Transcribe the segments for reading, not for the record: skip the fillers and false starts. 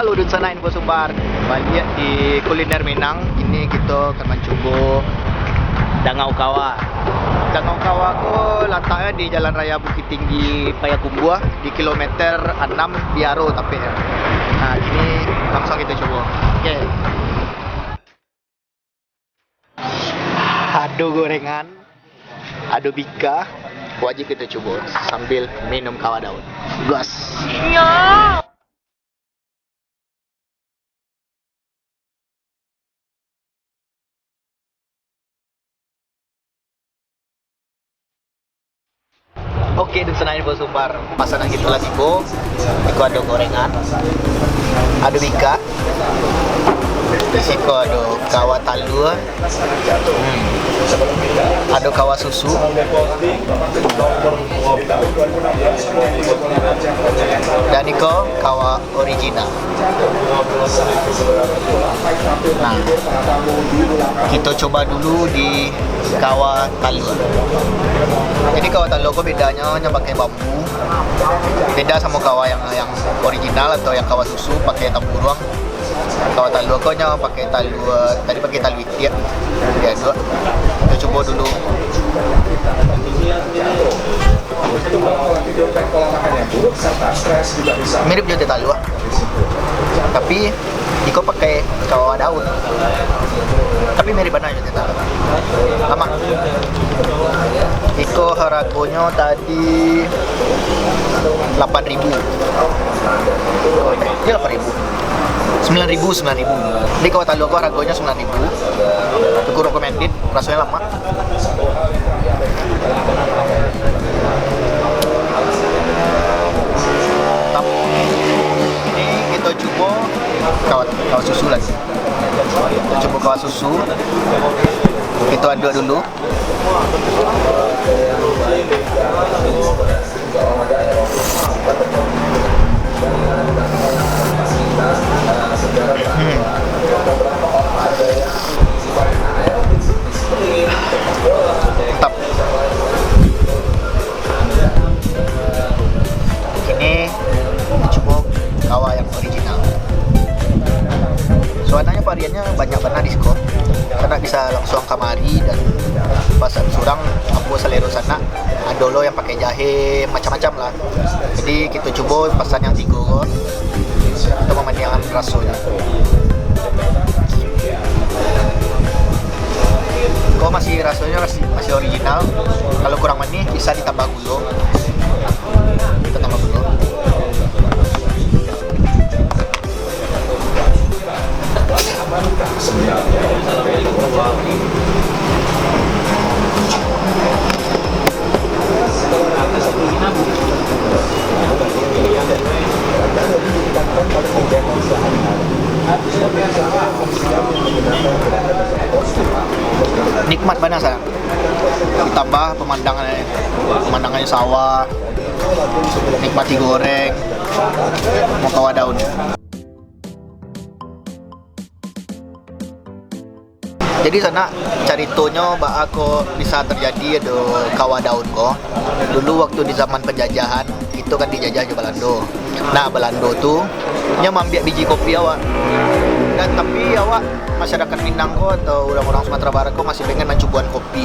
Halo Dun Sana Info Sumbar, balik di kuliner Minang. Ini kita akan mencoba Dangau Kawa. Dangau Kawa ko letaknya di Jalan Raya Bukit Tinggi Payakumbuh di kilometer 6 Biaro tapi ya. Nah, ini langsung kita coba. Oke. Ado gorengan, ado bika, wajib kita coba sambil minum kawa daun. Gas. Oke, Dun Sana Info Sumbar. Pasangan gitu lah tibo. Iko ada gorengan, ada bika. Di situ ada kawa talua, ada kawa susu, dan iko kawa original. Nah, kita coba dulu di kawa talua. Jadi kawa talua kok bedanya hanya pakai bambu. Beda sama kawa yang original atau yang kawa susu pakai tempurung. Kawa talua kok nya pakai talua, tadi pakai talua itik. Ya, dua. Kita coba dulu. Mirip juga talua. Tapi iko pakai kawa daun. Tapi mirip mana aja kita. Lama. Iko harganya tadi 8.000. Ini 8.000. 9.000. Jadi kawa talua ko harganya 9.000. Aku recommended, rasanya lama. Ini kita coba kawa susu lagi. Kita coba kawa susu. Kita aduk dulu. Mantap. Ini coba kawa yang original. Soalnya variannya banyak benar di sini. Karena bisa langsung kamari dan pasar surang aku selero sana ada lo yang pakai jahe macam-macam lah. Jadi kita coba pesan yang 3 kok untuk memandikan rasanya. Kok masih rasanya masih original. Kalau kurang manis bisa ditambah gula. Kita tambah gula. Nikmat banget sayang. Ditambah pemandangannya sawah, nikmati goreng, mau kawa daun. Jadi sana caritonya mbak aku bisa terjadi ada kawa daun kok. Dulu waktu di zaman penjajahan itu kan dijajah ke Belanda. Nah Belanda tuh nya mambiak biji kopi awak. Dan tapi awak masyarakat Minang kok atau orang-orang Sumatera Barat kok masih pengen mencoba kopi.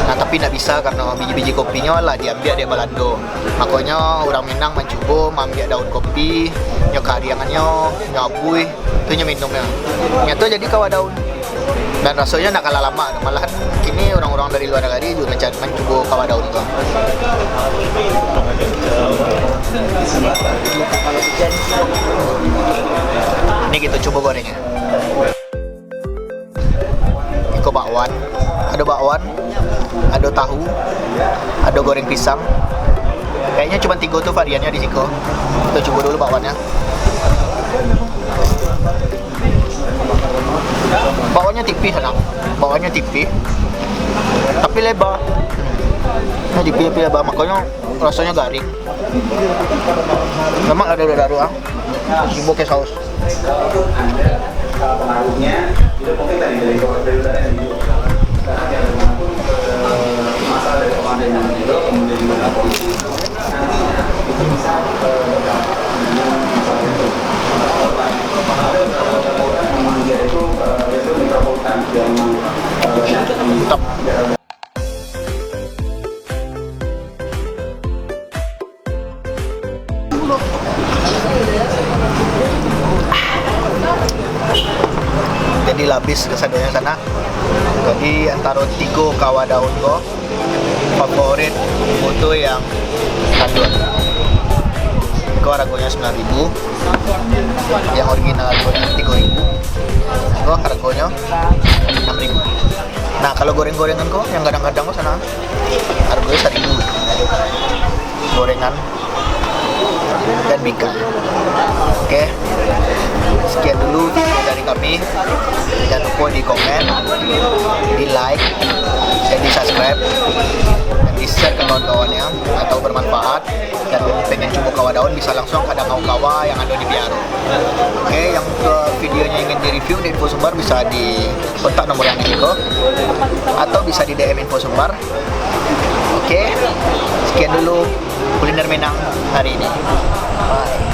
Nah tapi tidak bisa karena biji-biji kopinya lah diambil dari Belanda. Makanya orang Minang mencoba mambiak daun kopi, nyokariangannya, nyabui, itu minumnya. Nyata jadi kawa daun. Dan rasanya nak kalah lama, malahan kini orang-orang dari luar negeri juga mencoba kawa daun itu. Ini kita coba gorengnya. Iko bakwan, ada tahu, ada goreng pisang. Kayaknya cuma 3 tuh variannya di sini. Kita coba dulu bakwannya. Bakwannya tipis enak, bakwannya tipis tapi lebar. Nah tipis lebar makanya rasanya garing. Memang ada daru sibuk ke saus. Pengaruhnya itu mungkin dari udara yang masalah dari pengadaan itu kemudian juga polisi itu bisa Jadi labis kesadonya sana. Jadi antara 3 kawa daun ko favorit itu yang kandun. Ko harganya 9.000. Yang original harganya 3.000. Ko harganya 6.000. Nah, kalau goreng-gorengan kok yang kadang-kadang kok sana harganya 1.000. Gorengan dan mika. Oke. Sekian dulu video dari kami. Jangan lupa di komen, di like, dan di subscribe, dan di share ke kawan-kawannya atau bermanfaat. Dan pengen coba kawa daun bisa langsung ke Dangau Kawa yang ada di Biaro. Oke, yang ke videonya ingin di-review di Info Sumbar bisa di kontak nomor yang di Niko atau bisa di DM Info Sumbar. Oke, sekian dulu kuliner Minang hari ini. Bye.